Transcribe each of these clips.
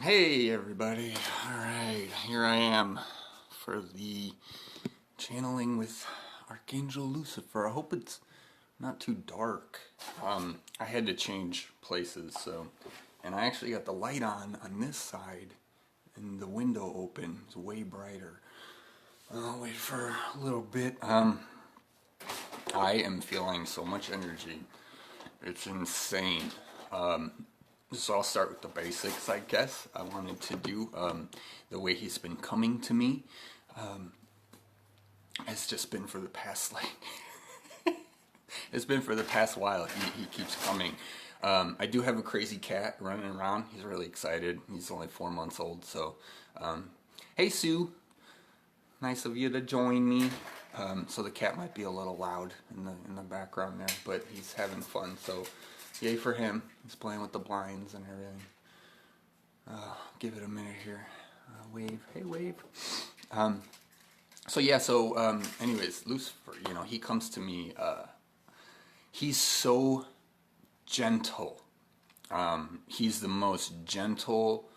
Hey everybody, alright, here I am for the channeling with Archangel Lucifer. I hope it's not too dark. I had to change places, and I actually got the light on this side and the window open. It's way brighter. I'll wait for a little bit. I am feeling so much energy. It's insane. So I'll start with the basics, I guess. I wanted to do the way he's been coming to me. It's just been for the past, it's been for the past while. He keeps coming. I do have a crazy cat running around. He's really excited. He's only 4 months old, so. Hey, Sue. Nice of you to join me. So the cat might be a little loud in the background there, but he's having fun, so yay for him. He's playing with the blinds and everything. Give it a minute here. Wave. Hey, wave. Anyways, Lucifer, he comes to me. He's so gentle. He's the most gentle,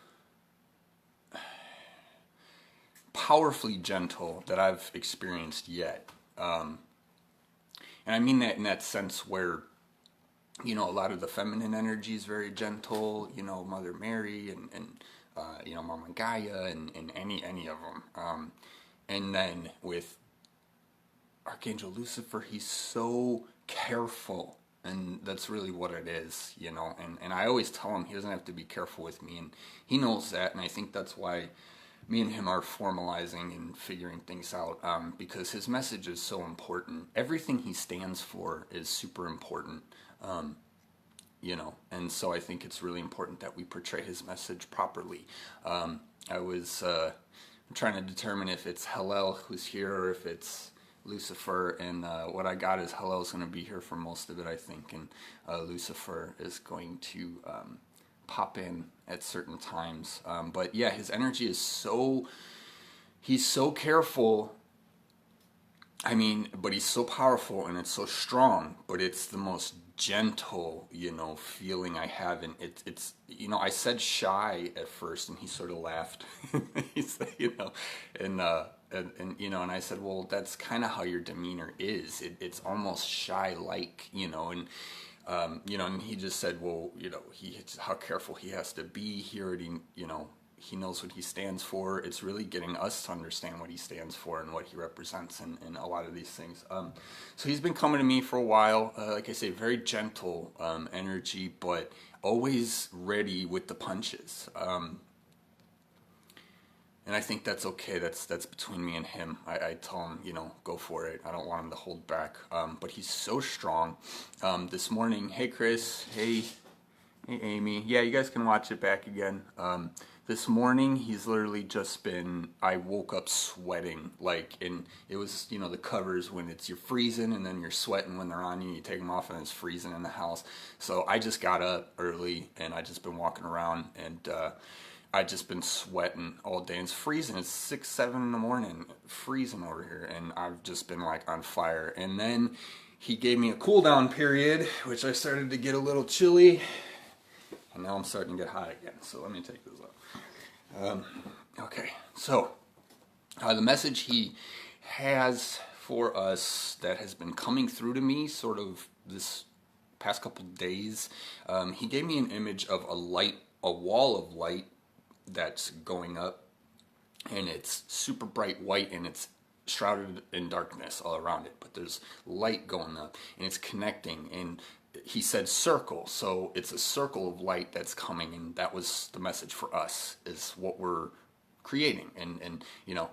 powerfully gentle that I've experienced yet. And I mean that in that sense where, a lot of the feminine energy is very gentle, Mother Mary and Mama Gaia and any of them. And then with Archangel Lucifer, he's so careful, and that's really what it is, and I always tell him he doesn't have to be careful with me, and he knows that, and I think that's why me and him are formalizing and figuring things out, because his message is so important. Everything he stands for is super important, and so I think it's really important that we portray his message properly. I was trying to determine if it's Hallel who's here or if it's Lucifer, and what I got is Hallel's going to be here for most of it, I think, and Lucifer is going to pop in at certain times. But yeah, his energy is he's so careful. I mean, but he's so powerful and it's so strong, but it's the most gentle, feeling I have. And it's I said shy at first and he sort of laughed. He said, and I said, well, that's kind of how your demeanor is. It's almost shy-like, and he just said, well, how careful he has to be. He already, he knows what he stands for. It's really getting us to understand what he stands for and what he represents in a lot of these things. So he's been coming to me for a while. Like I say, very gentle energy, but always ready with the punches. And I think that's okay. That's between me and him. I tell him, go for it. I don't want him to hold back. But he's so strong. This morning, hey Chris, hey Amy. Yeah, you guys can watch it back again. This morning, he's literally just been, I woke up sweating, and it was, the covers when you're freezing and then you're sweating when they're on you take them off and it's freezing in the house. So I just got up early and I just been walking around and, I just been sweating all day. And it's freezing. It's 6, 7 in the morning, freezing over here, and I've just been on fire. And then he gave me a cool down period, which I started to get a little chilly, and now I'm starting to get hot again. So let me take this off. Okay, so the message he has for us that has been coming through to me, sort of this past couple days. He gave me an image of a wall of light that's going up, and it's super bright white and it's shrouded in darkness all around it, but there's light going up and it's connecting, and he said circle, so it's a circle of light that's coming, and that was the message for us, is what we're creating, and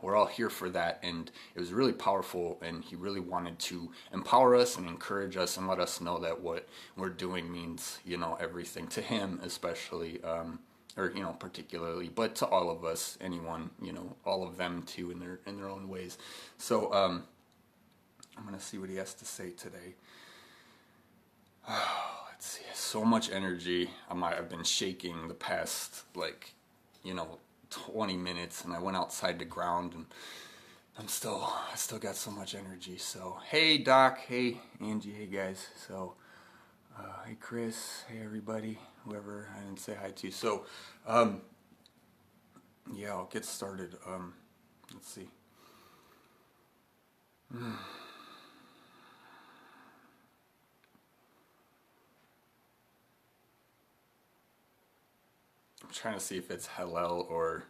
we're all here for that. And it was really powerful, and he really wanted to empower us and encourage us and let us know that what we're doing means everything to him, especially or particularly, but to all of us, anyone, all of them too, in their own ways. So I'm gonna see what he has to say today. Let's see. So much energy. I've been shaking the past 20 minutes, and I went outside to ground, and I still got so much energy. So hey Doc, hey Angie, hey guys. So hey Chris, hey everybody, whoever I didn't say hi to. So Yeah, I'll get started. Let's see. I'm trying to see if it's Hallel or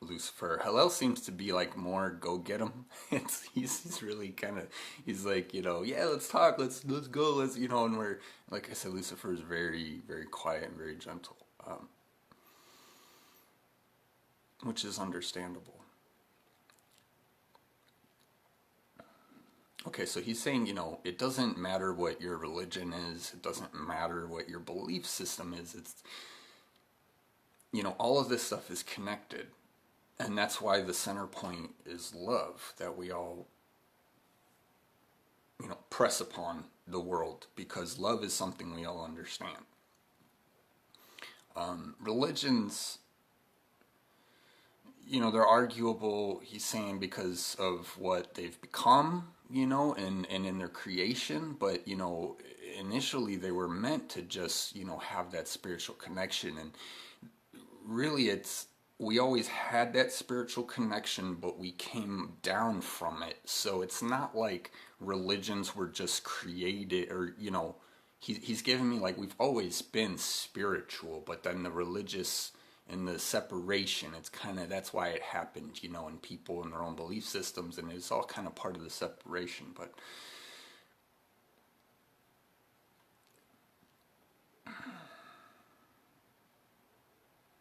Lucifer. Hallel seems to be like more go get him. He's really kind of, he's like, yeah, let's talk, let's go, and we're, like I said, Lucifer is very, very quiet and very gentle, which is understandable. Okay, so he's saying, it doesn't matter what your religion is, it doesn't matter what your belief system is, it's, all of this stuff is connected. And that's why the center point is love, that we all, press upon the world, because love is something we all understand. Religions, they're arguable, he's saying, because of what they've become, and in their creation, but, initially they were meant to just, have that spiritual connection, and really we always had that spiritual connection, but we came down from it. So it's not like religions were just created, or, he's giving me like we've always been spiritual, but then the religious and the separation, it's kind of, that's why it happened, in people and their own belief systems, and it's all kind of part of the separation. But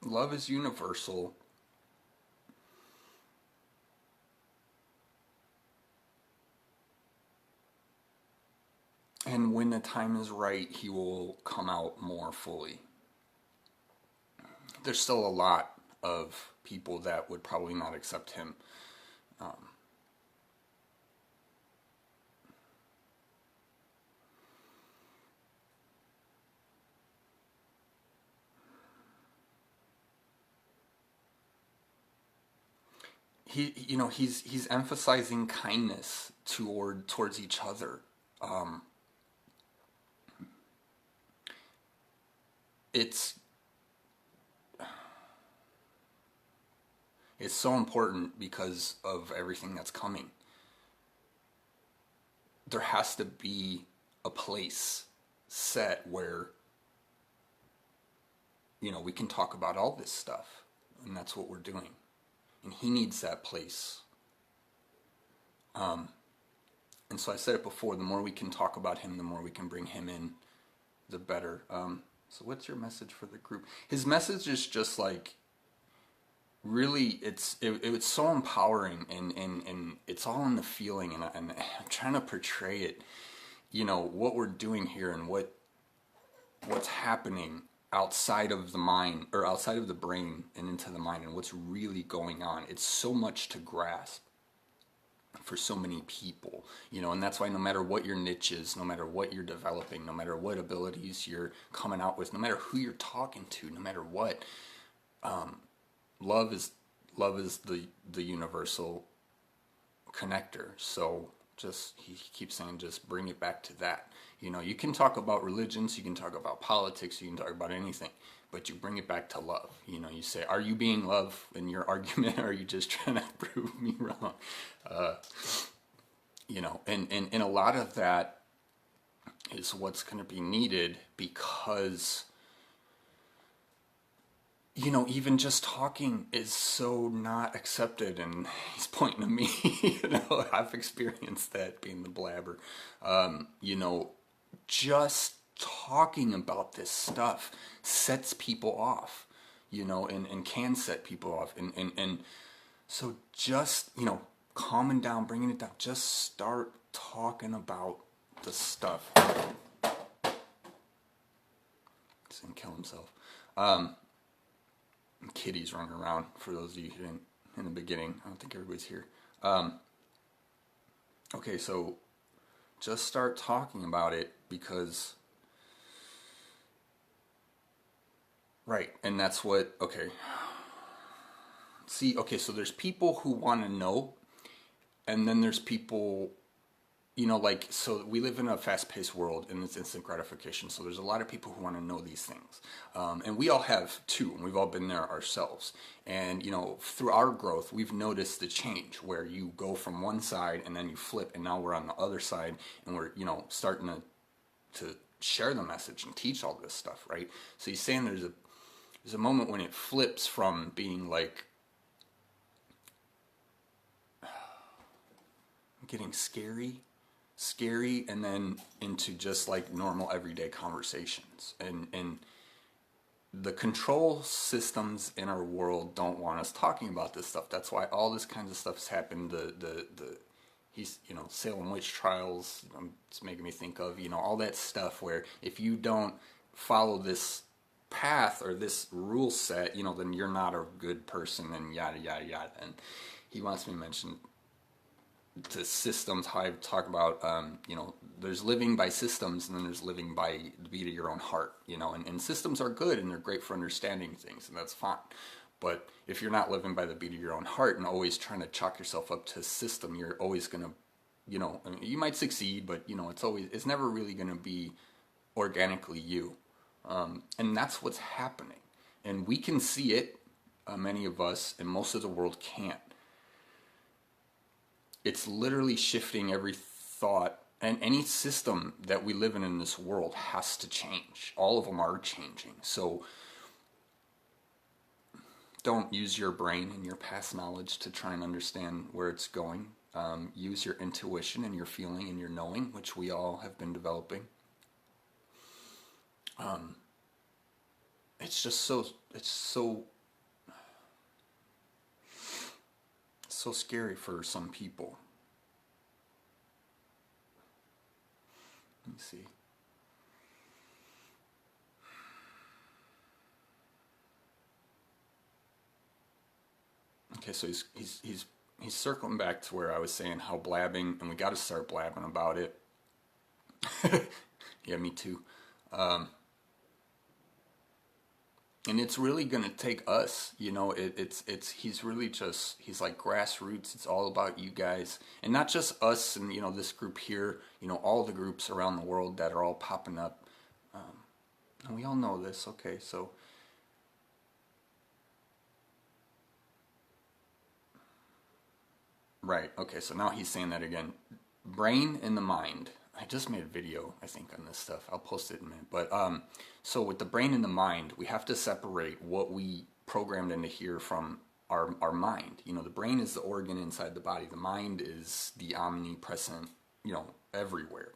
love is universal. And when the time is right, he will come out more fully. There's still a lot of people that would probably not accept him. He's emphasizing kindness towards each other. It's so important because of everything that's coming. There has to be a place set where we can talk about all this stuff, and that's what we're doing. And he needs that place. And so I said it before, the more we can talk about him, the more we can bring him in, the better. So what's your message for the group? His message is just like, really, it's so empowering, and it's all in the feeling, and I'm trying to portray it, what we're doing here, and what's happening outside of the mind, or outside of the brain and into the mind, and what's really going on. It's so much to grasp for so many people, and that's why no matter what your niche is, no matter what you're developing, no matter what abilities you're coming out with, no matter who you're talking to, no matter what, love is the universal connector. So he keeps saying, just bring it back to that. You can talk about religions, you can talk about politics, you can talk about anything, but you bring it back to love. You say, are you being love in your argument, or are you just trying to prove me wrong? And a lot of that is what's going to be needed, because even just talking is so not accepted, and he's pointing to me. I've experienced that, being the blabber. Just talking about this stuff sets people off, and can set people off. And so just, calming down, bringing it down, just start talking about the stuff. He's gonna kill himself. Kitty's running around, for those of you who didn't in the beginning. I don't think everybody's here. Okay, so just start talking about it, because right, and that's what, okay. See, okay, so there's people who want to know, and then there's people like, so we live in a fast-paced world and it's instant gratification. So there's a lot of people who want to know these things. And we all have too, and we've all been there ourselves. And, through our growth, we've noticed the change where you go from one side and then you flip, and now we're on the other side, and we're, starting to share the message and teach all this stuff, right? So he's saying there's a moment when it flips from being like, getting scary, and then into just like normal everyday conversations. And the control systems in our world don't want us talking about this stuff. That's why all this kinds of stuff's happened. He's, Salem witch trials, it's making me think of, all that stuff where if you don't follow this path or this rule set, then you're not a good person, and yada, yada, yada. And he wants me to mention the systems, how I talk about, there's living by systems, and then there's living by the beat of your own heart, and systems are good and they're great for understanding things, and that's fine. But if you're not living by the beat of your own heart and always trying to chalk yourself up to a system, you're always going to, you might succeed, but, it's never really going to be organically you. And that's what's happening. And we can see it, many of us, and most of the world can't. It's literally shifting every thought, and any system that we live in this world has to change. All of them are changing. So don't use your brain and your past knowledge to try and understand where it's going. Use your intuition and your feeling and your knowing, which we all have been developing. It's just so scary for some people. Let me see. Okay, so he's circling back to where I was saying how blabbing, and we got to start blabbing about it. Yeah, me too. And it's really gonna take us, he's really just, he's like grassroots. It's all about you guys, and not just us and, this group here, all the groups around the world that are all popping up. And we all know this, okay, so. Right, okay, so now he's saying that again. Brain and the mind. I just made a video, I think, on this stuff. I'll post it in a minute. But, so with the brain and the mind, we have to separate what we programmed into here from our mind. The brain is the organ inside the body. The mind is the omnipresent, everywhere.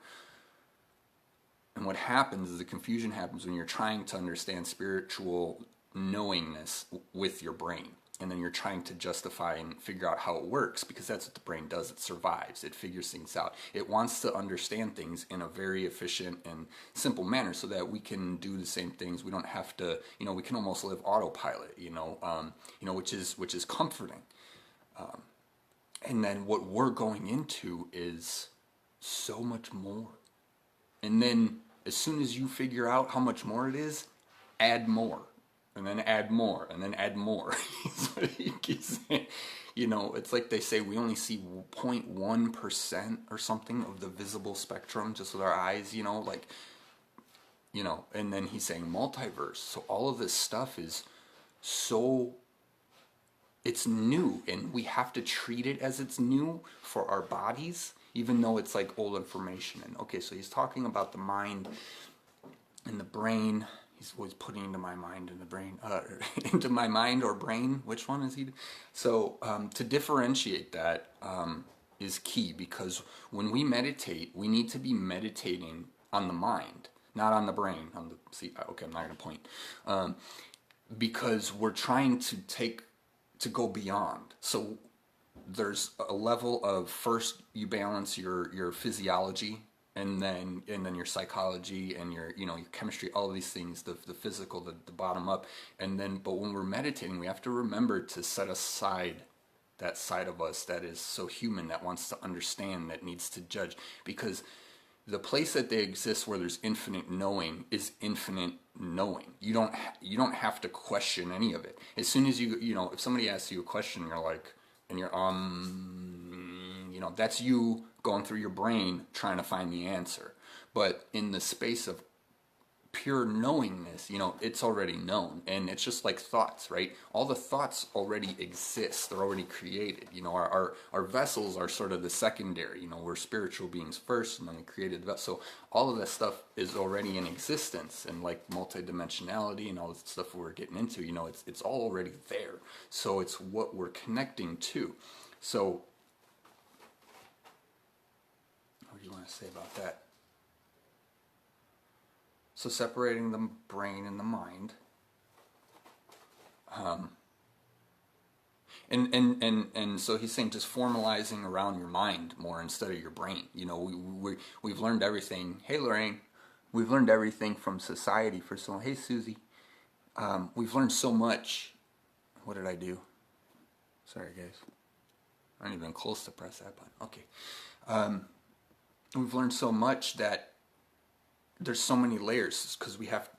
And what happens is the confusion happens when you're trying to understand spiritual knowingness with your brain. And then you're trying to justify and figure out how it works, because that's what the brain does. It survives. It figures things out. It wants to understand things in a very efficient and simple manner so that we can do the same things. We don't have to, we can almost live autopilot, which is comforting. And then what we're going into is so much more. And then as soon as you figure out how much more it is, add more. And then add more, and then add more. That's what he keeps saying. It's like they say we only see 0.1% or something of the visible spectrum just with our eyes, and then he's saying multiverse. So all of this stuff is it's new, and we have to treat it as it's new for our bodies, even though it's like old information. And okay, so he's talking about the mind and the brain. He's always putting into my mind and the brain, into my mind or brain. Which one is he? So to differentiate that is key, because when we meditate, we need to be meditating on the mind, not on the brain. Okay, I'm not going to point. Because we're trying to go beyond. So there's a level of, first you balance your physiology, and then your psychology and your chemistry, all of these things, the physical, the bottom up, but when we're meditating, we have to remember to set aside that side of us that is so human, that wants to understand, that needs to judge, because the place that they exist where there's infinite knowing is infinite knowing. You don't have to question any of it. As soon as if somebody asks you a question, you're like, and you're that's you going through your brain trying to find the answer. But in the space of pure knowingness, it's already known. And it's just like thoughts, right? All the thoughts already exist. They're already created. Our vessels are sort of the secondary. We're spiritual beings first, and then we created the vessel. So all of that stuff is already in existence, and like multidimensionality and all this stuff we're getting into, it's all already there. So it's what we're connecting to. So what do you want to say about that? So separating the brain and the mind, and so he's saying just formalizing around your mind more instead of your brain. We've learned everything. Hey Lorraine, we've learned everything from society for so long. Hey Susie, we've learned so much. What did I do? Sorry guys, I ain't even close to press that button. Okay, we've learned so much that there's so many layers because we have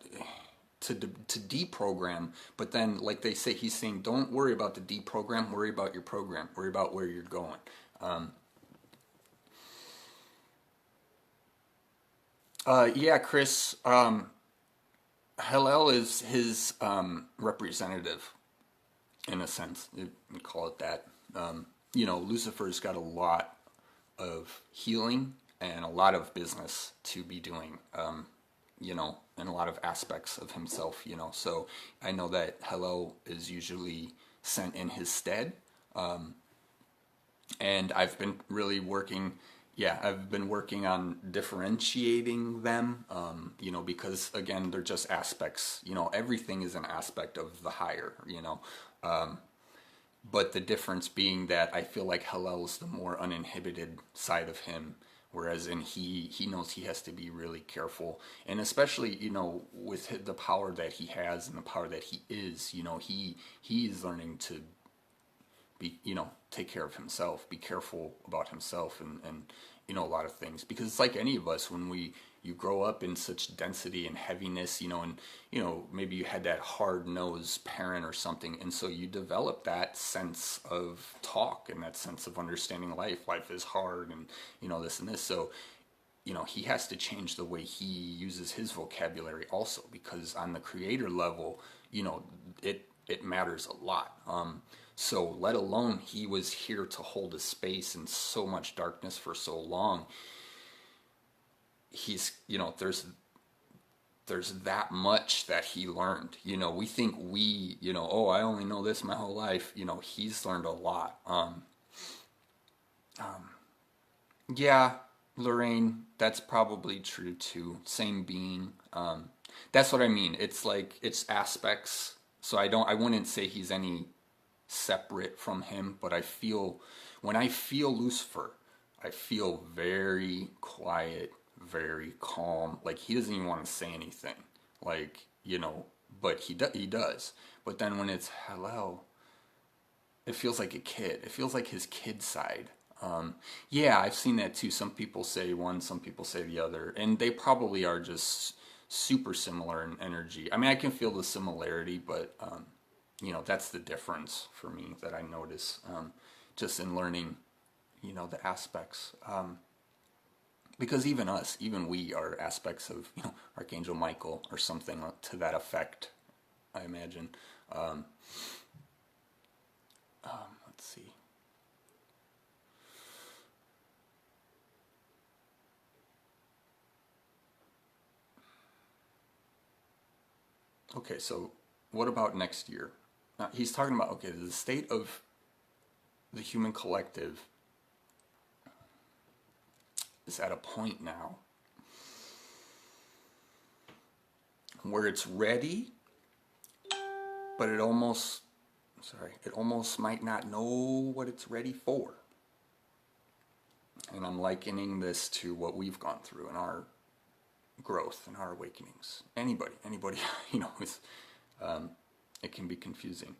to deprogram. But then, like they say, he's saying, don't worry about the deprogram, worry about your program, worry about where you're going. Yeah, Chris, Hallel is his representative, in a sense. You call it that. Lucifer's got a lot of healing and a lot of business to be doing, in a lot of aspects of himself, So I know that Hallel is usually sent in his stead. And I've been really working on differentiating them, because again, they're just aspects, everything is an aspect of the higher, but the difference being that I feel like Hallel is the more uninhibited side of him, whereas he knows he has to be really careful, and especially with the power that he has and the power that he is, he is learning to be take care of himself, be careful about himself, and a lot of things, because it's like any of us when you grow up in such density and heaviness, and maybe you had that hard-nosed parent or something, and so you develop that sense of talk and that sense of understanding life is hard, and this and this. So he has to change the way he uses his vocabulary also, because on the creator level, it matters a lot. So let alone he was here to hold a space in so much darkness for so long. He's, there's that much that he learned. We think I only know this my whole life. He's learned a lot. Yeah, Lorraine, that's probably true too. Same being. That's what I mean. It's like, it's aspects. So I wouldn't say he's any separate from him, but when I feel Lucifer, I feel very quiet, very calm. Like he doesn't even want to say anything. Like, but he does. But then when it's Hallel, it feels like a kid. It feels like his kid side. Yeah, I've seen that too. Some people say one, some people say the other, and they probably are just super similar in energy. I mean, I can feel the similarity, but that's the difference for me that I notice, just in learning, the aspects. Because even we are aspects of, Archangel Michael or something to that effect, I imagine. Let's see. Okay, so what about next year? He's talking about, the state of the human collective is at a point now where it's ready, but it almost might not know what it's ready for. And I'm likening this to what we've gone through in our growth and our awakenings. Anybody, it can be confusing.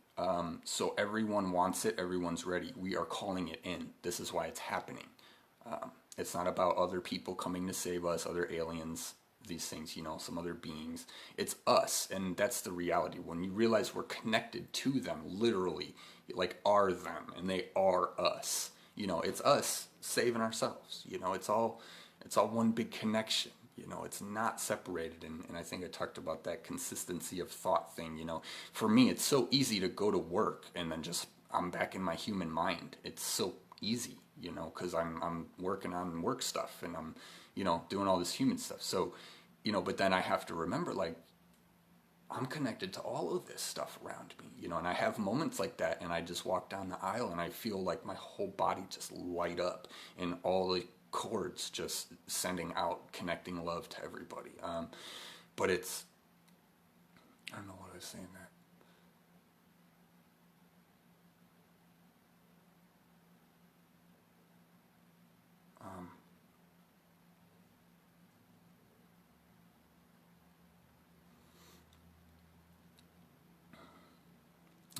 So everyone wants it, everyone's ready. We are calling it in. This is why it's happening. It's not about other people coming to save us, other aliens, these things, some other beings. It's us, and that's the reality. When you realize we're connected to them, literally, like are them, and they are us. It's us saving ourselves. It's all one big connection. It's not separated. And I think I talked about that consistency of thought thing. For me, it's so easy to go to work and then just I'm back in my human mind. It's so easy, because I'm working on work stuff and I'm, doing all this human stuff. So, but then I have to remember, like, I'm connected to all of this stuff around me, and I have moments like that, and I just walk down the aisle and I feel like my whole body just light up and all the chords just sending out, connecting love to everybody. But it's, I don't know what I was saying there.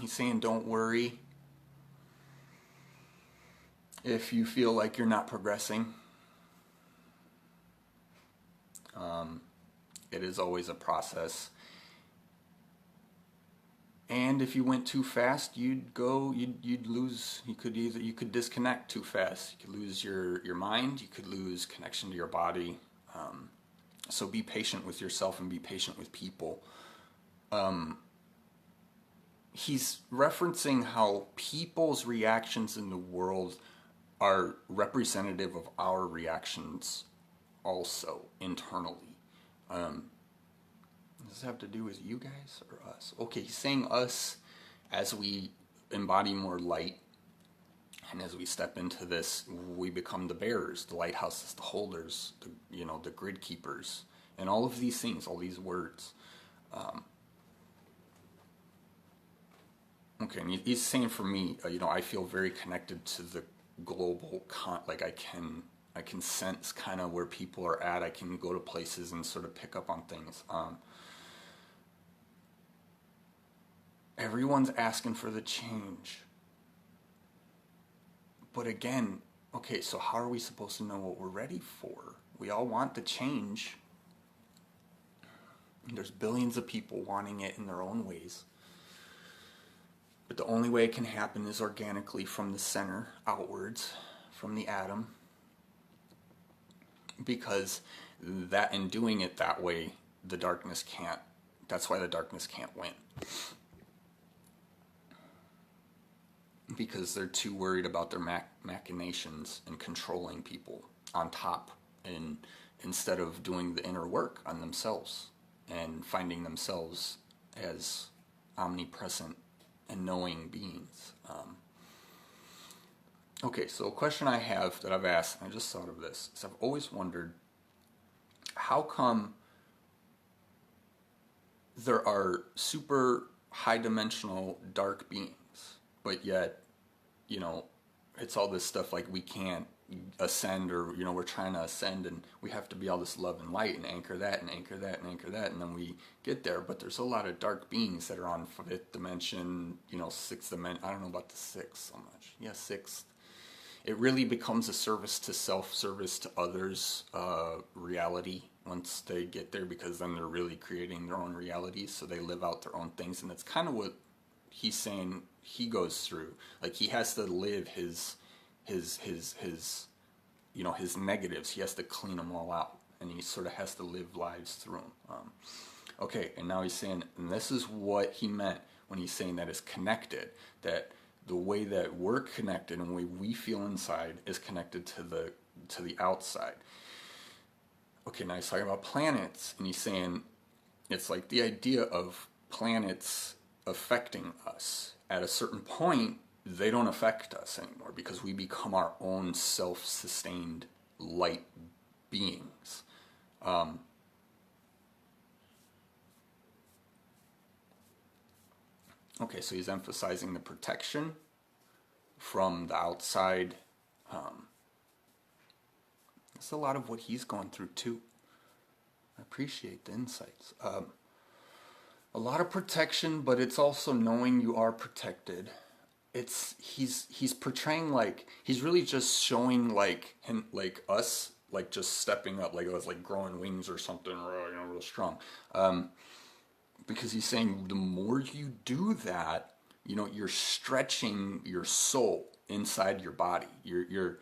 He's saying don't worry if you feel like you're not progressing. It is always a process. And if you went too fast, you'd lose. You could disconnect too fast. You could lose your mind. You could lose connection to your body. So be patient with yourself and be patient with people. He's referencing how people's reactions in the world are representative of our reactions also internally. Does this have to do with you guys or us? Okay, he's saying us as we embody more light, and as we step into this, we become the bearers, the lighthouses, the holders, the grid keepers, and all of these things, all these words. Okay, and he's saying for me, I feel very connected to the global, like I can sense kind of where people are at. I can go to places and sort of pick up on things. Everyone's asking for the change. But again, okay, so how are we supposed to know what we're ready for? We all want the change. There's billions of people wanting it in their own ways. But the only way it can happen is organically from the center outwards, from the atom. Because that, in doing it that way, the darkness can't. That's why the darkness can't win. Because they're too worried about their machinations and controlling people on top, and instead of doing the inner work on themselves and finding themselves as omnipresent and knowing beings. Okay, so a question I have that I've asked, and I just thought of this, is I've always wondered, how come there are super high-dimensional dark beings, but yet, it's all this stuff like we can't ascend, or, we're trying to ascend, and we have to be all this love and light and anchor that and anchor that and anchor that, and then we get there. But there's a lot of dark beings that are on fifth dimension, sixth dimension. I don't know about the sixth so much. Yeah, sixth. It really becomes a service to self, service to others, reality once they get there, because then they're really creating their own realities, so they live out their own things. And that's kind of what he's saying he goes through. Like, he has to live his negatives. He has to clean them all out, and he sort of has to live lives through them. Okay, and now he's saying, and this is what he meant when he's saying that it's connected, that the way that we're connected and the way we feel inside is connected to the outside. Okay, now he's talking about planets, and he's saying it's like the idea of planets affecting us. At a certain point, they don't affect us anymore, because we become our own self-sustained light beings. Okay, so he's emphasizing the protection from the outside. That's a lot of what he's going through too. I appreciate the insights. A lot of protection, but it's also knowing you are protected. He's portraying, like, he's really just showing like him, like us, like just stepping up, like it was like growing wings or something, real strong. Because he's saying the more you do that, you're stretching your soul inside your body. You're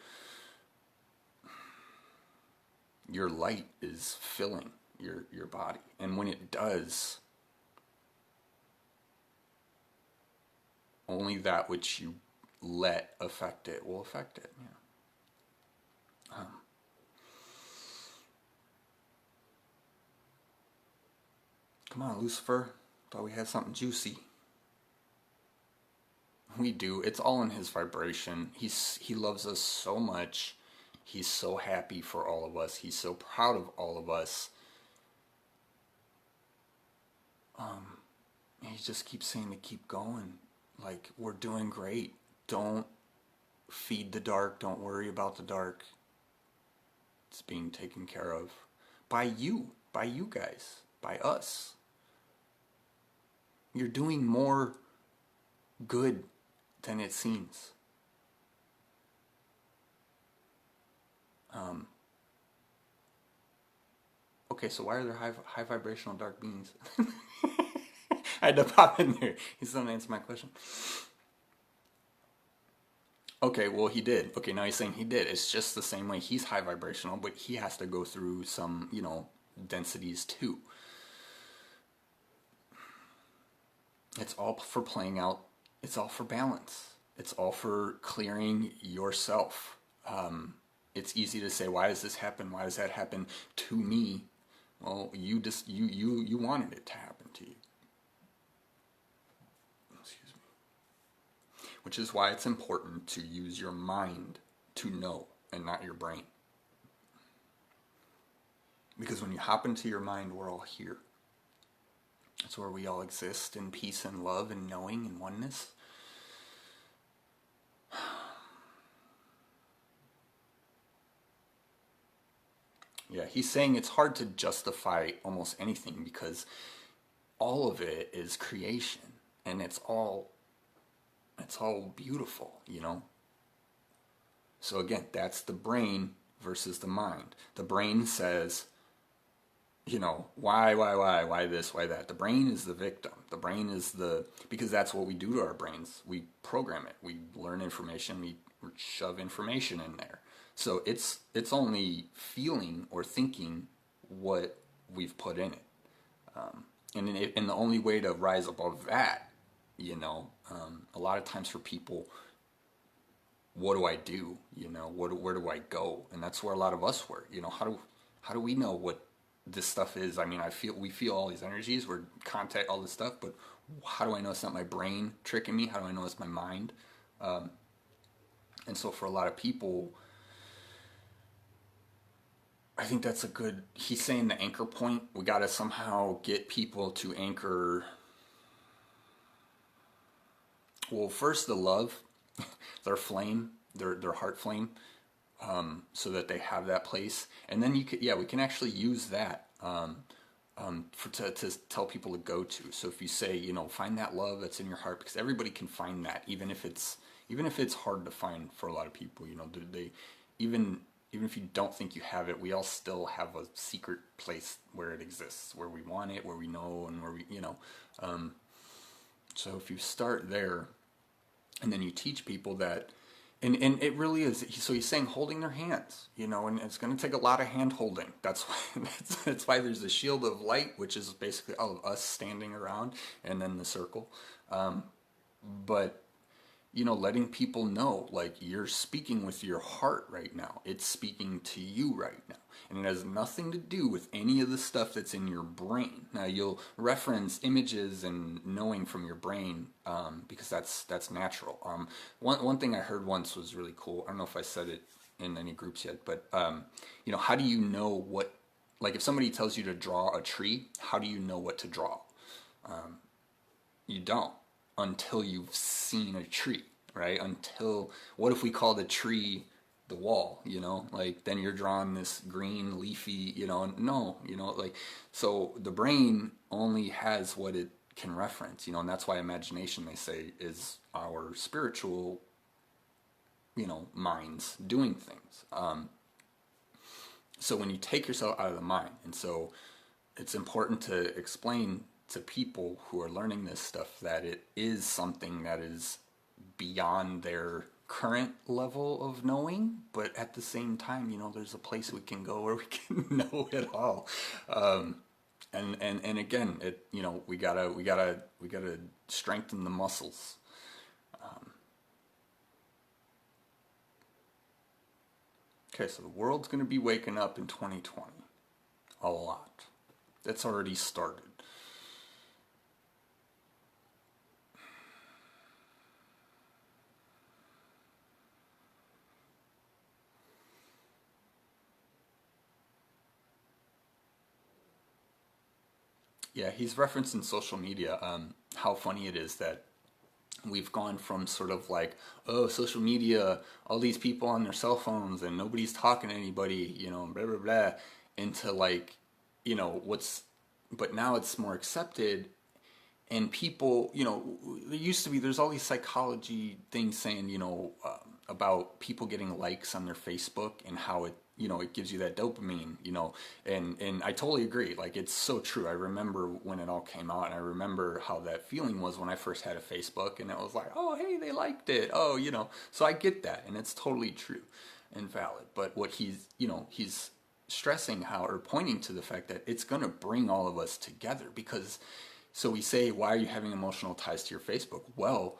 your light is filling your body. And when it does, only that which you let affect it will affect it. Yeah. Come on, Lucifer. Thought we had something juicy. We do. It's all in his vibration. He loves us so much. He's so happy for all of us. He's so proud of all of us. He just keeps saying to keep going. Like, we're doing great. Don't feed the dark. Don't worry about the dark. It's being taken care of by you guys, by us. You're doing more good than it seems. Okay, so why are there high vibrational dark beings? I had to pop in there. He still didn't answer my question. Okay, well, he did. Okay, now he's saying he did. It's just the same way he's high vibrational, but he has to go through some, densities too. It's all for playing out. It's all for balance. It's all for clearing yourself. It's easy to say, why does this happen? Why does that happen to me? Well, you wanted it to happen to you. Excuse me. Which is why it's important to use your mind to know and not your brain. Because when you hop into your mind, we're all here. That's where we all exist in peace and love and knowing and oneness. Yeah, he's saying it's hard to justify almost anything because all of it is creation and it's all beautiful, So again, that's the brain versus the mind. The brain says, why this, why that? The brain is the victim. The brain is because that's what we do to our brains. We program it. We learn information. We shove information in there. So it's only feeling or thinking what we've put in it. And the only way to rise above that, a lot of times for people, what do I do? Where do I go? And that's where a lot of us were. How do we know what this stuff is? I mean, we feel all these energies, we're contact all this stuff, but how do I know it's not my brain tricking me? How do I know it's my mind? And so for a lot of people, I think that's he's saying the anchor point. We got to somehow get people to anchor. Well, first the love, their flame, their heart flame, so that they have that place. And then we can actually use that to tell people to go to. So if you say, find that love that's in your heart, because everybody can find that, even if it's hard to find for a lot of people, even if you don't think you have it, we all still have a secret place where it exists, where we want it, where we know, and where we, so if you start there, and then you teach people that, and it really is, so he's saying holding their hands, and it's going to take a lot of hand holding. That's why there's the shield of light, which is basically all of us standing around, and then the circle. But letting people know, like, you're speaking with your heart right now. It's speaking to you right now. And it has nothing to do with any of the stuff that's in your brain. Now, you'll reference images and knowing from your brain, because that's natural. One thing I heard once was really cool. I don't know if I said it in any groups yet, but, how do you know like if somebody tells you to draw a tree, how do you know what to draw? You don't. Until you've seen a tree, right? What if we call the tree the wall, then you're drawing this green leafy, so the brain only has what it can reference, and that's why imagination, they say, is our spiritual, minds doing things. So when you take yourself out of the mind, and so it's important to explain to people who are learning this stuff that it is something that is beyond their current level of knowing, but at the same time, there's a place we can go where we can know it all. And again, we gotta strengthen the muscles. Okay, so the world's going to be waking up in 2020 a lot. That's already started. Yeah, he's referencing social media. How funny it is that we've gone from sort of like, oh, social media, all these people on their cell phones and nobody's talking to anybody, blah, blah, blah, into like, but now it's more accepted. And people, there used to be, there's all these psychology things saying, about people getting likes on their Facebook and how it gives you that dopamine, and I totally agree. Like, it's so true. I remember when it all came out, and I remember how that feeling was when I first had a Facebook, and it was like, oh, hey, they liked it. Oh, so I get that, and it's totally true and valid. But what he's stressing or pointing to the fact that it's going to bring all of us together because, so we say, why are you having emotional ties to your Facebook? Well,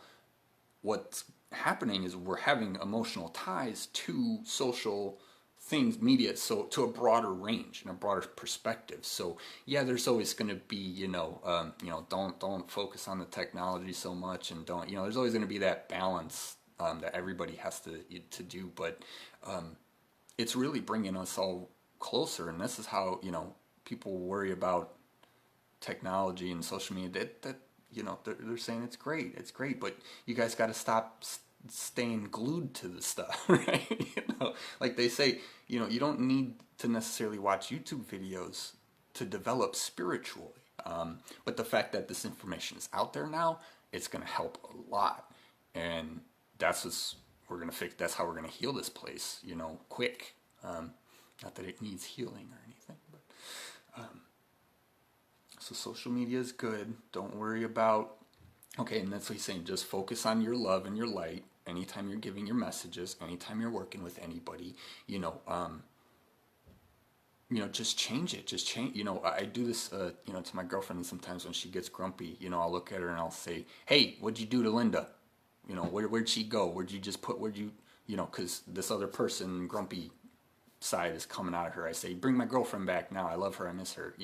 what's happening is we're having emotional ties to social things, media, so to a broader range and a broader perspective. So yeah, there's always going to be, don't focus on the technology so much, and don't, there's always going to be that balance that everybody has to do. But it's really bringing us all closer, and this is how people worry about technology and social media. That they're saying it's great, but you guys got to stop staying glued to the stuff, right? Like they say, you don't need to necessarily watch YouTube videos to develop spiritually. But the fact that this information is out there now, it's going to help a lot, and that's what we're going to fix. That's how we're going to heal this place, quick. Not that it needs healing or anything, but so social media is good. Don't worry about. Okay, and that's what he's saying. Just focus on your love and your light. Anytime you're giving your messages, anytime you're working with anybody, just change it. Just change. I do this, to my girlfriend sometimes when she gets grumpy. I'll look at her and I'll say, "Hey, what'd you do to Linda? Where'd she go? Where'd you just put? Because this other person, grumpy side is coming out of her. I say, bring my girlfriend back now. I love her. I miss her.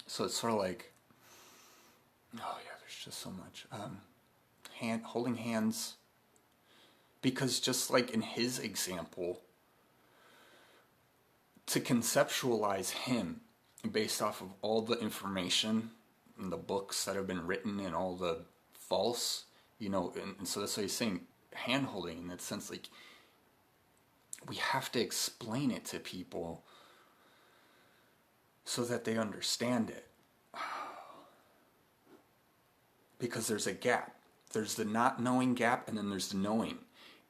So it's sort of like, oh yeah, there's just so much. Holding hands, because just like in his example, to conceptualize him based off of all the information and the books that have been written and all the false, and so that's what he's saying, hand holding in that sense, like we have to explain it to people so that they understand it. Because there's a gap. There's the not knowing gap, and then there's the knowing.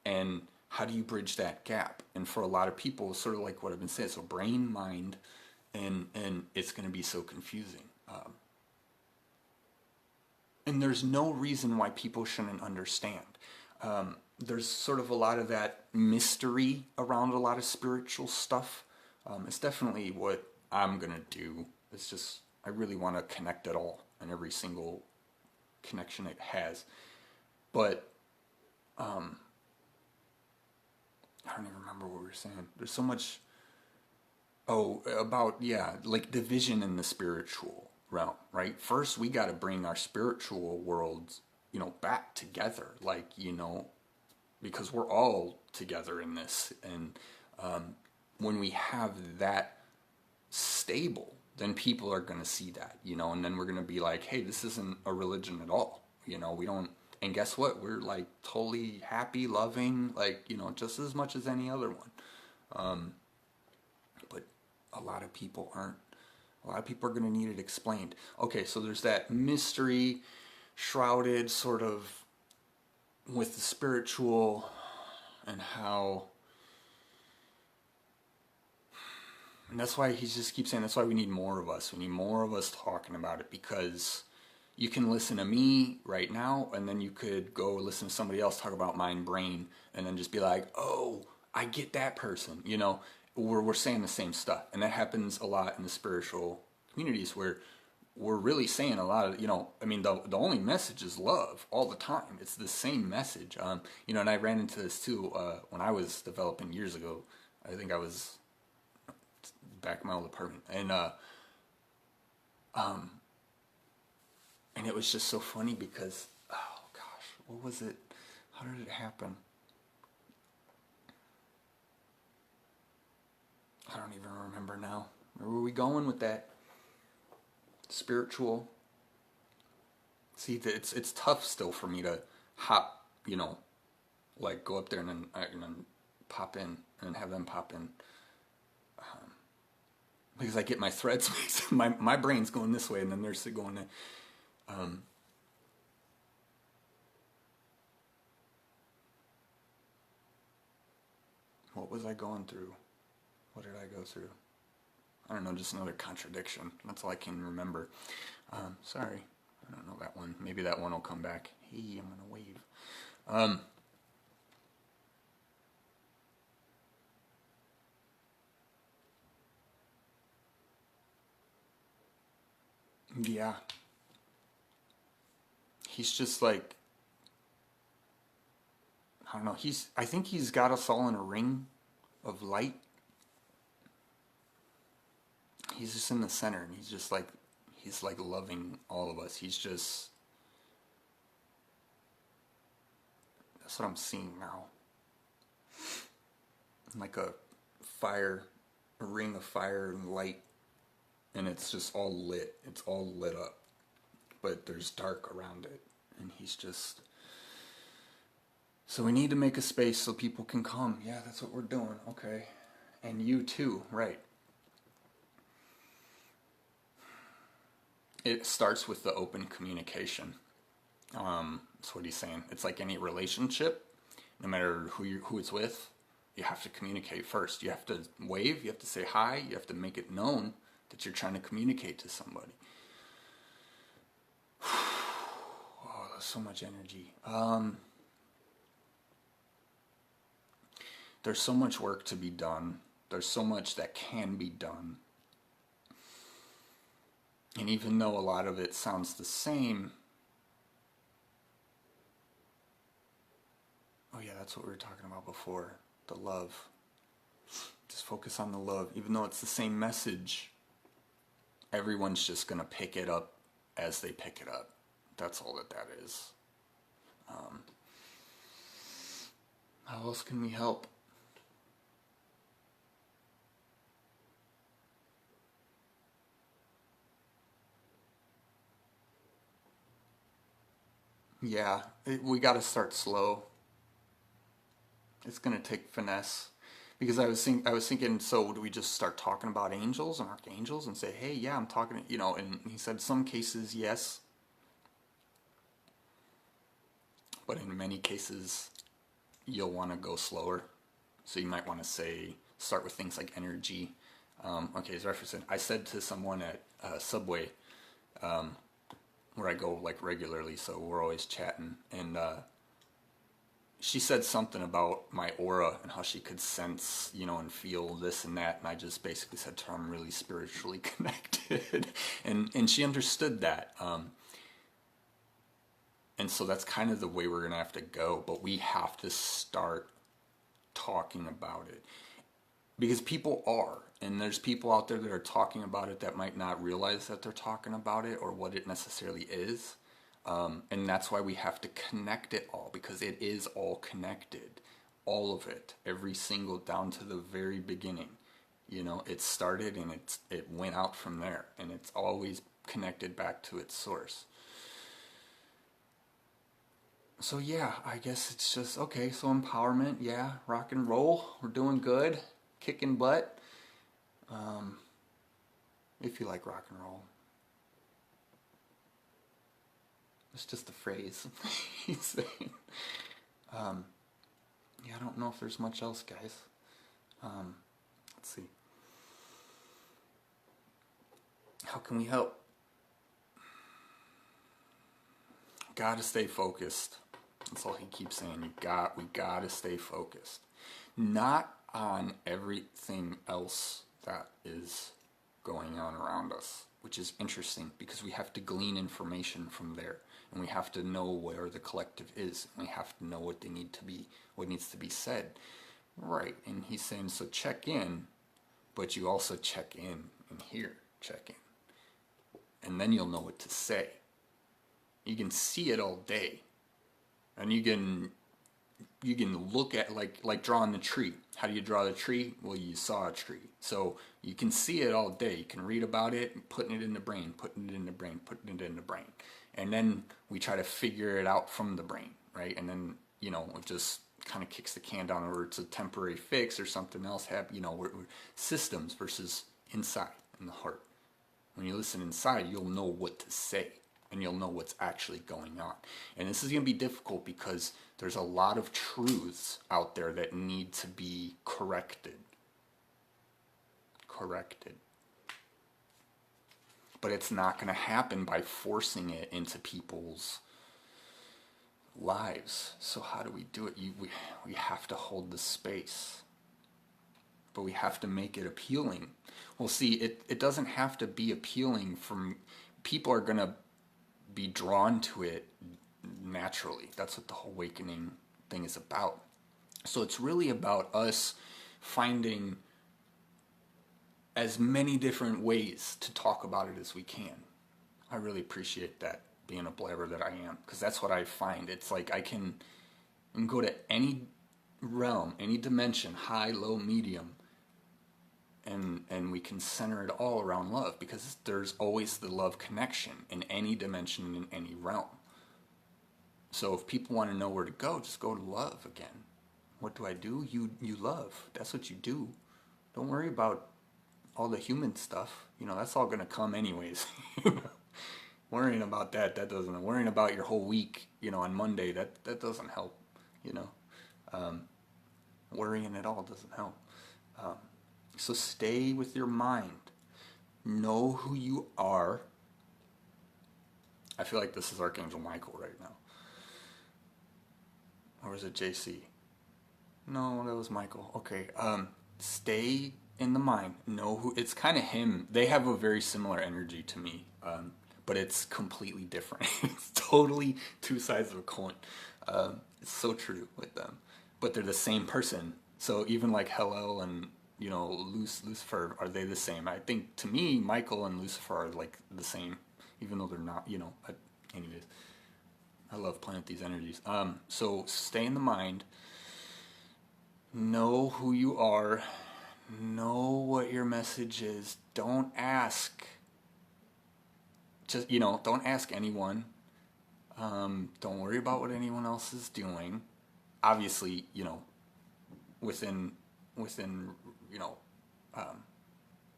And how do you bridge that gap? And for a lot of people, sort of like what I've been saying, so brain, mind, and it's going to be so confusing. And there's no reason why people shouldn't understand. There's sort of a lot of that mystery around a lot of spiritual stuff. It's definitely what I'm going to do. It's just, I really want to connect it all and every single connection it has. But I don't even remember what we were saying. There's so much about like division in the spiritual realm, right? First we got to bring our spiritual worlds back together, like because we're all together in this. And when we have that stable, then people are going to see that, and then we're going to be like, hey, this isn't a religion at all. We don't. And guess what? We're like totally happy, loving, like, just as much as any other one. But a lot of people aren't. A lot of people are going to need it explained. Okay, so there's that mystery shrouded sort of with the spiritual, and how. And that's why he just keeps saying, that's why we need more of us. We need more of us talking about it, because you can listen to me right now, and then you could go listen to somebody else talk about mind brain, and then just be like, oh, I get that person. You know, we're saying the same stuff, and that happens a lot in the spiritual communities where we're really saying a lot of, you know, I mean, the only message is love all the time. It's the same message. You know, and I ran into this too when I was developing years ago. I think I was back in my old apartment, and it was just so funny because, oh gosh, what was it? How did it happen? I don't even remember now. Where were we going with that? Spiritual. See, it's tough still for me to hop, you know, like go up there and then pop in and have them pop in. Because I get my threads mixed. my brain's going this way and then they're going to... what was I going through? What did I go through? I don't know, just another contradiction. That's all I can remember. Sorry. I don't know that one. Maybe that one will come back. Hey, I'm going to wave. Yeah. He's just like, I don't know, I think he's got us all in a ring of light. He's just in the center, and he's like loving all of us. That's what I'm seeing now. Like a ring of fire and light, and it's just all lit. It's all lit up, but there's dark around it, and he's just... So we need to make a space so people can come. Yeah, that's what we're doing. Okay. And you too, right. It starts with the open communication. That's what he's saying. It's like any relationship, no matter who it's with, you have to communicate first. You have to wave, you have to say hi, you have to make it known that you're trying to communicate to somebody. Oh, there's so much energy. There's so much work to be done. There's so much that can be done. And even though a lot of it sounds the same, oh yeah, that's what we were talking about before, the love. Just focus on the love. Even though it's the same message, everyone's just going to pick it up as they pick it up. That's all that is. How else can we help? Yeah, we got to start slow. It's going to take finesse. Because I was thinking, so do we just start talking about angels and archangels and say, hey, yeah, I'm talking, you know, and he said some cases, yes. But in many cases, you'll want to go slower. So you might want to start with things like energy. Okay, as referencing, I said to someone at Subway, where I go like regularly, so we're always chatting, and she said something about my aura and how she could sense, you know, and feel this and that, and I just basically said to her, I'm really spiritually connected, and she understood that, and so that's kind of the way we're gonna have to go, but we have to start talking about it, because people are, and there's people out there that are talking about it that might not realize that they're talking about it or what it necessarily is. And that's why we have to connect it all, because it is all connected. All of it. Every single, down to the very beginning. You know, it started and it went out from there. And it's always connected back to its source. So yeah, I guess it's just, okay, so empowerment, yeah, rock and roll, we're doing good, kicking butt. If you like rock and roll. It's just a phrase he's saying. Yeah, I don't know if there's much else, guys. Let's see. How can we help? Gotta stay focused. That's all he keeps saying. We gotta stay focused. Not on everything else that is going on around us, which is interesting because we have to glean information from there, and we have to know where the collective is, and we have to know what needs to be said. Right, and he's saying, so check in, but you also check in here, check in. And then you'll know what to say. You can see it all day. And you can look at, like drawing the tree. How do you draw the tree? Well, you saw a tree. So you can see it all day. You can read about it, putting it in the brain, putting it in the brain, putting it in the brain. And then we try to figure it out from the brain, right? And then, it just kind of kicks the can down, or it's a temporary fix or something else we're systems versus inside in the heart. When you listen inside, you'll know what to say, and you'll know what's actually going on. And this is going to be difficult because there's a lot of truths out there that need to be corrected. But it's not going to happen by forcing it into people's lives. So how do we do it? We have to hold the space, but we have to make it appealing. Well, see, it doesn't have to be appealing. People are going to be drawn to it naturally. That's what the whole awakening thing is about. So it's really about us finding as many different ways to talk about it as we can. I really appreciate that, being a blabber that I am, because that's what I find. It's like I can go to any realm, any dimension, high, low, medium, and we can center it all around love, because there's always the love connection in any dimension, in any realm. So if people want to know where to go, just go to love again. What do? You love. That's what you do. Don't worry about all the human stuff. That's all going to come anyways. Worrying about that doesn't. Worrying about your whole week, on Monday, that doesn't help. Worrying at all doesn't help. So stay with your mind. Know who you are. I feel like this is Archangel Michael right now. Or was it JC? No, that was Michael. Okay. Stay in the mind. Know who. It's kind of him. They have a very similar energy to me. But it's completely different. It's totally two sides of a coin. It's so true with them. But they're the same person. So even like Hallel and, Lucifer, are they the same? I think, to me, Michael and Lucifer are like the same, even though they're not, but anyways. I love playing with these energies. So stay in the mind. Know who you are. Know what your message is. Don't ask. Just, don't ask anyone. Don't worry about what anyone else is doing. Obviously, within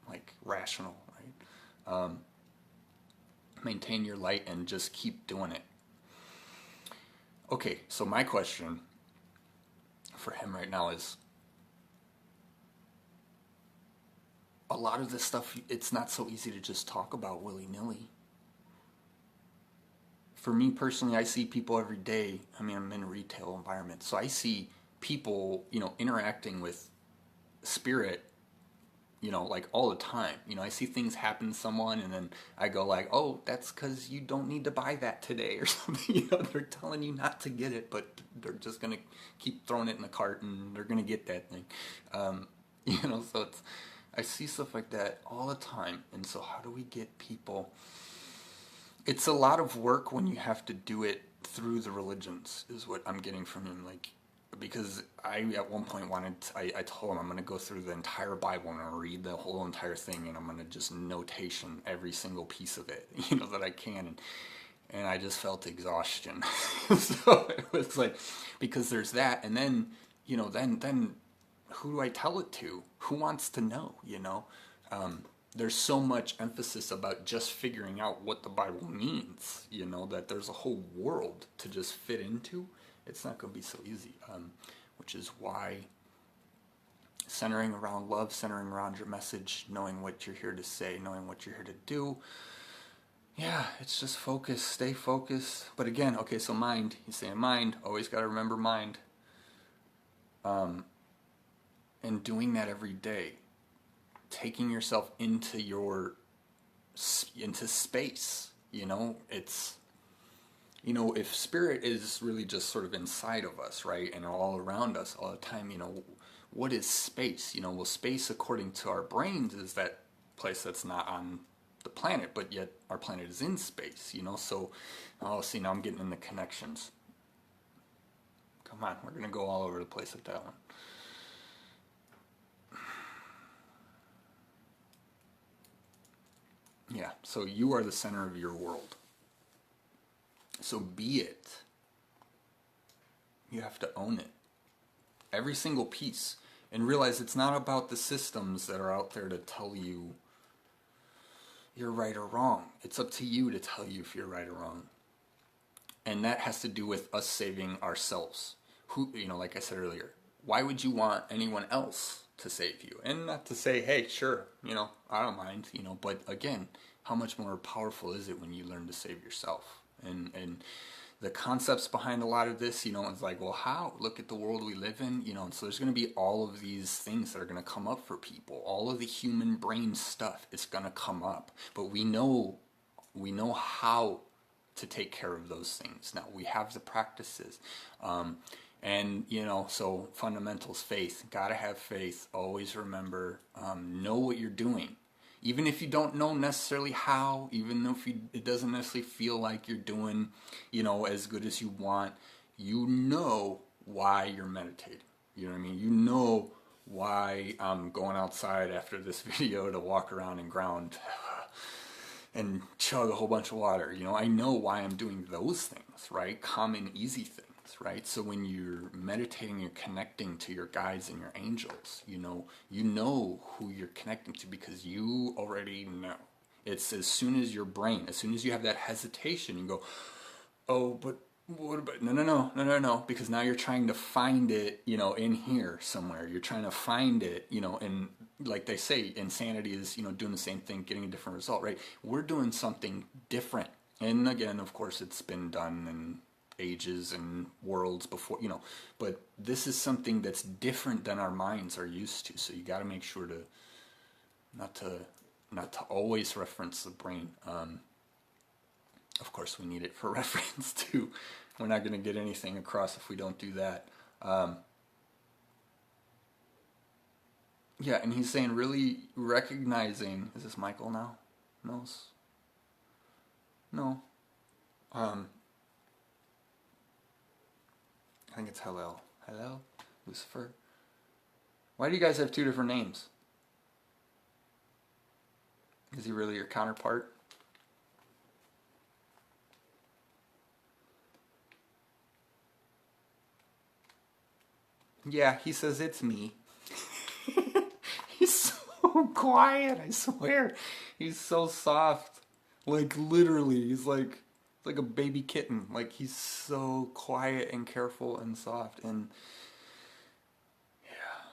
like rational, right? Maintain your light and just keep doing it. Okay, so my question for him right now is, a lot of this stuff, it's not so easy to just talk about willy-nilly. For me personally, I see people every day. I'm in a retail environment, so I see people, interacting with spirit, like all the time. I see things happen to someone, and then I go like, oh, that's because you don't need to buy that today or something. They're telling you not to get it, but they're just going to keep throwing it in the cart, and they're going to get that thing. So I see stuff like that all the time. And so how do we get people? It's a lot of work when you have to do it through the religions, is what I'm getting from him. Because I, at one point, I told him I'm going to go through the entire Bible and I'm going to read the whole entire thing, and I'm going to just notation every single piece of it, that I can. And I just felt exhaustion. So it was like, because there's that, and then, then who do I tell it to? Who wants to know, There's so much emphasis about just figuring out what the Bible means, that there's a whole world to just fit into. It's not going to be so easy, which is why centering around love, centering around your message, knowing what you're here to say, knowing what you're here to do, yeah, it's just focus, stay focused. But again, okay, so mind, he's saying mind, always got to remember mind. And doing that every day, taking yourself into into space, it's, if spirit is really just sort of inside of us, right, and all around us all the time, what is space? Well, space, according to our brains, is that place that's not on the planet, but yet our planet is in space, so, oh, see, now I'm getting in the connections. Come on, we're going to go all over the place with that one. Yeah, so you are the center of your world. So be it. You have to own it. Every single piece. And realize it's not about the systems that are out there to tell you you're right or wrong. It's up to you to tell you if you're right or wrong. And that has to do with us saving ourselves. Like I said earlier, why would you want anyone else to save you? And not to say, hey, sure, I don't mind, but again, how much more powerful is it when you learn to save yourself? And the concepts behind a lot of this, it's like, well, how? Look at the world we live in, and so there's going to be all of these things that are going to come up for people. All of the human brain stuff is going to come up. But we know how to take care of those things. Now, we have the practices. And, so fundamentals, faith. Gotta have faith. Always remember, know what you're doing. Even if you don't know necessarily how, even if it doesn't necessarily feel like you're doing, as good as you want, you know why you're meditating. You know what I mean? You know why I'm going outside after this video to walk around and ground and chug a whole bunch of water. I know why I'm doing those things, right? Common, easy things. Right? So when you're meditating, you're connecting to your guides and your angels, you know who you're connecting to because you already know. It's as soon as your brain, as soon as you have that hesitation, you go, oh, but what about, no, because now you're trying to find it, in here somewhere. You're trying to find it, and like they say, insanity is, doing the same thing, getting a different result, right? We're doing something different. And again, of course, it's been done in ages and worlds before, but this is something that's different than our minds are used to. So you got to make sure to not to always reference the brain. Of course, we need it for reference too. We're not going to get anything across if we don't do that. Yeah, and he's saying really recognizing. Is this Michael now? No. I think it's Hallel. Hallel? Lucifer? Why do you guys have two different names? Is he really your counterpart? Yeah, he says it's me. He's so quiet, I swear. He's so soft. Like literally, he's like a baby kitten. Like he's so quiet and careful and soft. And yeah,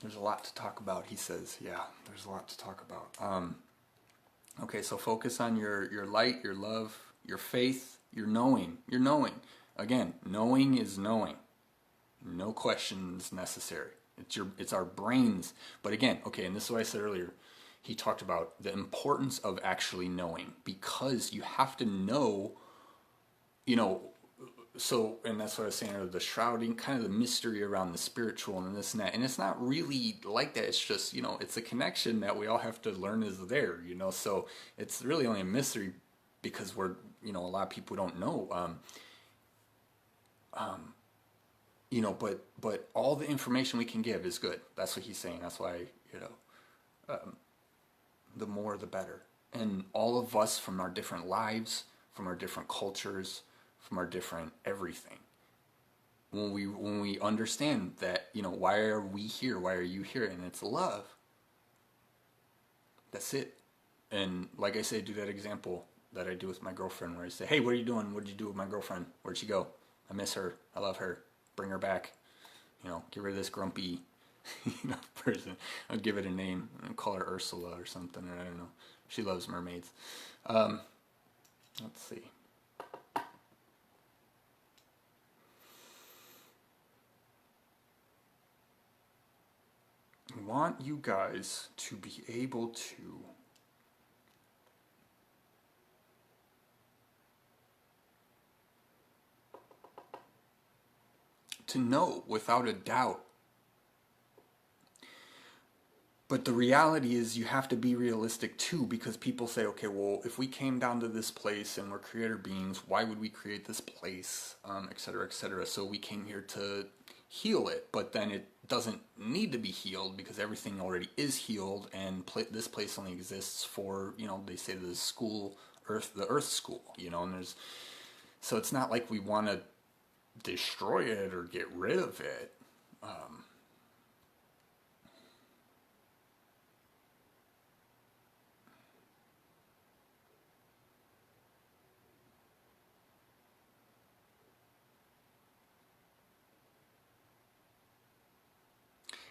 there's a lot to talk about, he says. Yeah, there's a lot to talk about. Okay, so focus on your light, your love, your faith, your knowing. Again, knowing is knowing. No questions necessary. It's our brains. But again, okay, and this is what I said earlier. He talked about the importance of actually knowing, because you have to know, so, and that's what I was saying, the shrouding, kind of the mystery around the spiritual and this and that. And it's not really like that. It's just, it's a connection that we all have to learn is there, so it's really only a mystery because we're, a lot of people don't know. But all the information we can give is good. That's what he's saying. That's why, the more the better. And all of us, from our different lives, from our different cultures, from our different everything, when we understand that, why are we here? Why are you here? And it's love. That's it. And like I say, do that example that I do with my girlfriend, where I say, hey, what are you doing? What did you do with my girlfriend? Where'd she go? I miss her. I love her. Bring her back. Get rid of this grumpy person. I'll give it a name and call her Ursula or something. I don't know. She loves mermaids. Let's see. I want you guys to be able to know without a doubt. But the reality is you have to be realistic too, because people say, okay, well, if we came down to this place and we're creator beings, why would we create this place, et cetera, et cetera. So we came here to heal it, but then it doesn't need to be healed because everything already is healed, and this place only exists for, they say the school, the earth school, and so it's not like we want to destroy it or get rid of it.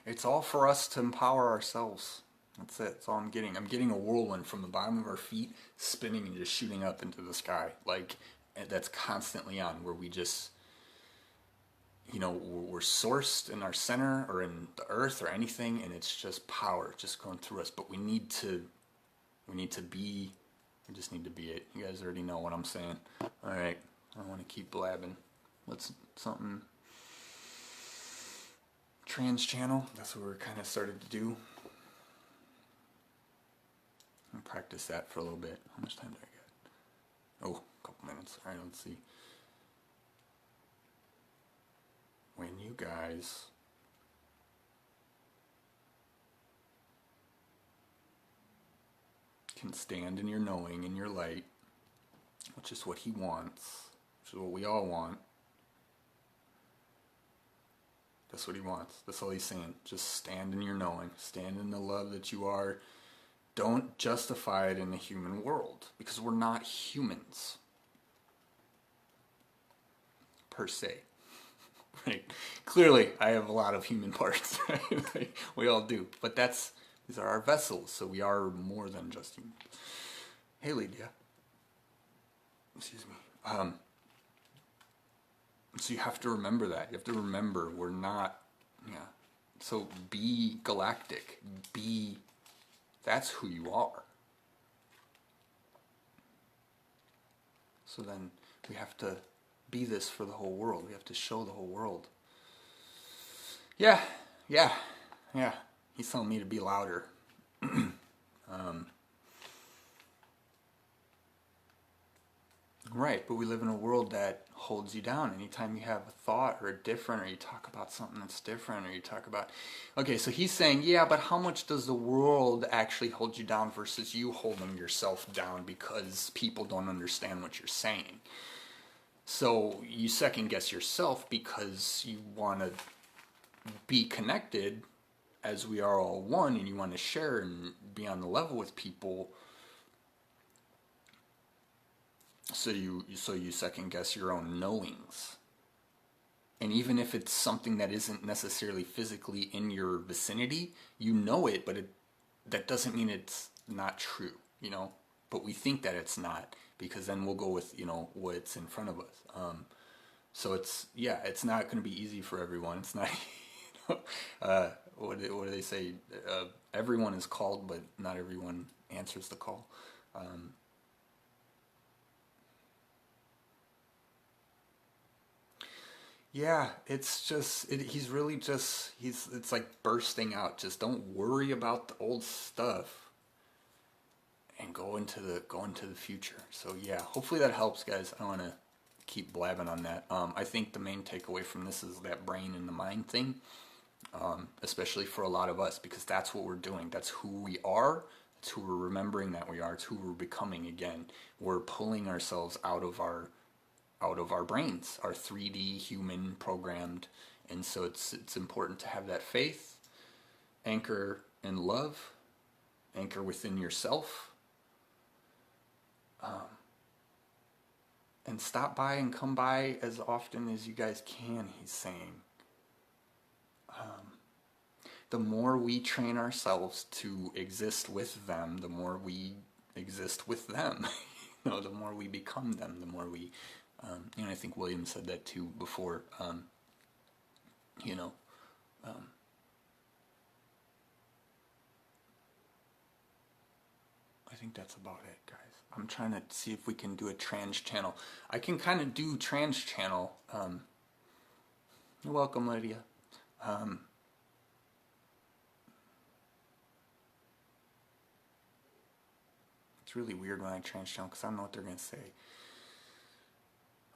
It's all for us to empower ourselves. That's it. That's all I'm getting. I'm getting a whirlwind from the bottom of our feet, spinning and just shooting up into the sky. Like, that's constantly on, where we just, we're sourced in our center or in the earth or anything, and it's just power just going through us. But we just need to be it. You guys already know what I'm saying. All right. I don't want to keep blabbing. Let's something trans channel. That's what we're kind of started to do. I'll practice that for a little bit. How much time do I get? Oh, a couple minutes. All right, let's see. When you guys can stand in your knowing, in your light, which is what he wants, which is what we all want. That's what he wants. That's all he's saying. Just stand in your knowing. Stand in the love that you are. Don't justify it in the human world, because we're not humans per se. Right? Clearly, I have a lot of human parts. Right? We all do. But these are our vessels, so we are more than just humans. Hey, Lydia. Excuse me. So you have to remember that. You have to remember we're not, So be galactic. That's who you are. So then we have to be this for the whole world. We have to show the whole world. Yeah. He's telling me to be louder. Right, but we live in a world that holds you down. Anytime you have a thought or you talk about something that's different, or you talk about... Okay, so he's saying, yeah, but how much does the world actually hold you down versus you holding yourself down because people don't understand what you're saying? So you second guess yourself because you want to be connected as we are all one, and you want to share and be on the level with people. So you second guess your own knowings. And even if it's something that isn't necessarily physically in your vicinity, you know it, but that doesn't mean it's not true, But we think that it's not, because then we'll go with, what's in front of us. So it's not going to be easy for everyone. It's not, what do they say? Everyone is called, but not everyone answers the call. Yeah, it's just he's really just it's like bursting out. Just don't worry about the old stuff and go into the future. So yeah, hopefully that helps, guys. I don't want to keep blabbing on that. I think the main takeaway from this is that brain and the mind thing, especially for a lot of us, because that's what we're doing. That's who we are. It's who we're remembering that we are. It's who we're becoming again. We're pulling ourselves out of our brains, our 3D human programmed, and so it's important to have that faith, anchor in love, anchor within yourself, and stop by and come by as often as you guys can, he's saying. The more we train ourselves to exist with them, the more we exist with them. the more we become them, the more we, I think William said that too before, you know, I think that's about it, guys. I'm trying to see if we can do a trans channel. I can kind of do trans channel. You're welcome, Lydia. It's really weird when I trans channel because I don't know what they're going to say.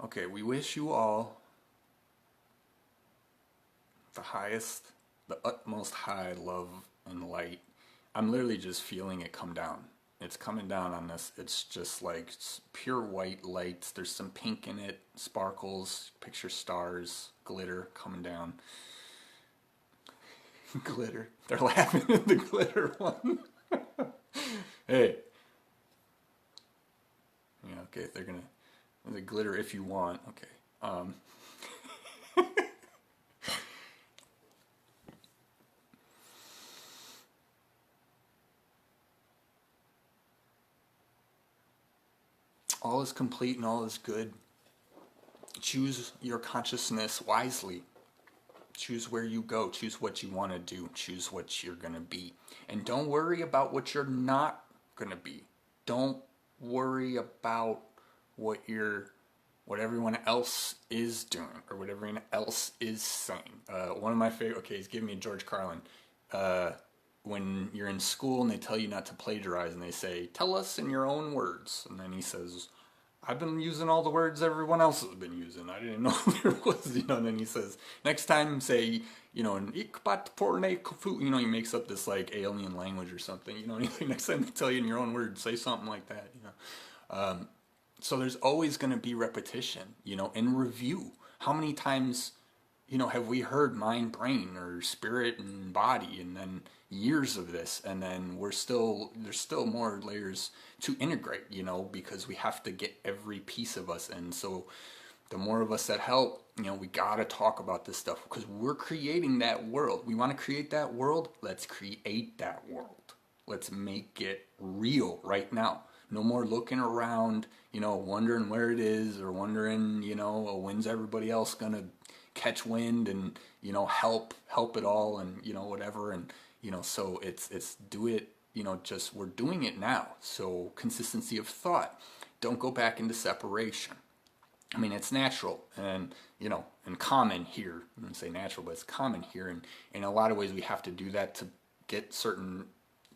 Okay, we wish you all the highest, the utmost high love and light. I'm literally just feeling it come down. It's coming down on this. It's just like pure white lights. There's some pink in it, sparkles, picture stars, glitter coming down. Glitter. They're laughing at the glitter one. Hey. Yeah, okay, they're gonna, the glitter if you want. Okay. All is complete and all is good. Choose your consciousness wisely. Choose where you go. Choose what you want to do. Choose what you're going to be. And don't worry about what you're not going to be. Don't worry about what everyone else is doing or what everyone else is saying. One of my favorite, okay, he's giving me George Carlin. When you're in school and they tell you not to plagiarize and they say, tell us in your own words. And then he says, I've been using all the words everyone else has been using. I didn't know there was, and then he says, next time say, an ikbat porne kufu, he makes up this like alien language or something, next time they tell you in your own words, say something like that, So there's always going to be repetition, and review. How many times, have we heard mind, brain, or spirit and body, and then years of this, and then there's still more layers to integrate, because we have to get every piece of us. And so the more of us that help, we gotta talk about this stuff because we're creating that world. We want to create that world. Let's create that world. Let's make it real right now. No more looking around, wondering where it is or wondering, when's everybody else gonna catch wind and help it all and whatever. And so it's do it, just we're doing it now. So consistency of thought. Don't go back into separation. I mean, it's natural and and common here. I wouldn't say natural, but it's common here. And in a lot of ways we have to do that to get certain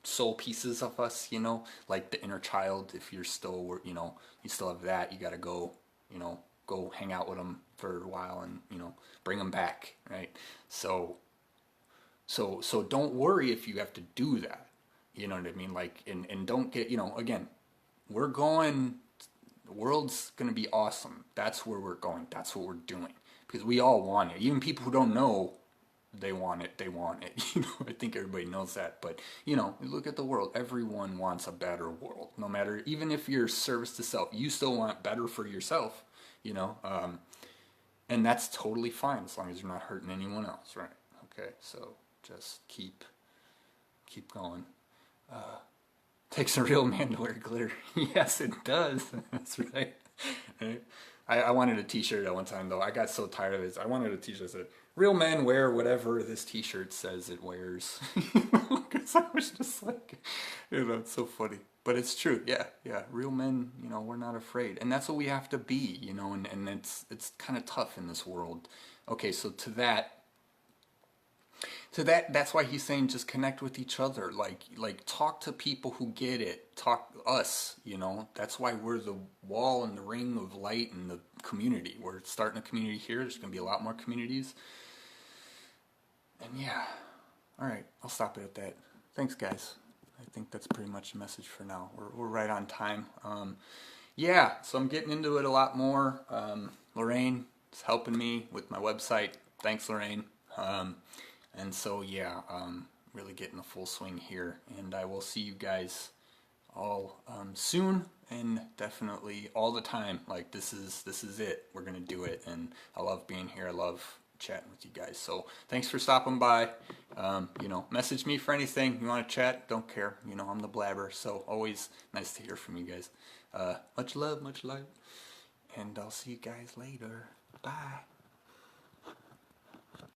soul pieces of us, like the inner child. If you're still, you still have that, you got to go, go hang out with them for a while and, bring them back. Right. So don't worry if you have to do that. You know what I mean? Like, and don't get, again, the world's going to be awesome. That's where we're going. That's what we're doing because we all want it. Even people who don't know they want it. I think everybody knows that, but look at the world. Everyone wants a better world, no matter, even if you're service to self, you still want better for yourself, and that's totally fine as long as you're not hurting anyone else. Right. Okay. So just keep going. Takes a real man to wear glitter. Yes, it does. That's right. I wanted a t-shirt at one time though. I got so tired of it. I wanted a t-shirt that said, real men wear whatever this t-shirt says it wears. Because I was just like, it's so funny. But it's true. Yeah. Real men, we're not afraid. And that's what we have to be, and it's kind of tough in this world. Okay, so to that's why he's saying just connect with each other, like talk to people who get it, talk us, that's why we're the wall and the ring of light in the community. We're starting a community here. There's going to be a lot more communities. And yeah, all right, I'll stop it at that. Thanks, guys. I think that's pretty much the message for now. We're right on time. Yeah, so I'm getting into it a lot more. Lorraine is helping me with my website. Thanks, Lorraine. And so, yeah, really getting the full swing here. And I will see you guys all soon and definitely all the time. Like, this is it. We're going to do it. And I love being here. I love chatting with you guys. So thanks for stopping by. You know, message me for anything you want to chat. Don't care. You know, I'm the blabber. So always nice to hear from you guys. Much love, much light, and I'll see you guys later. Bye.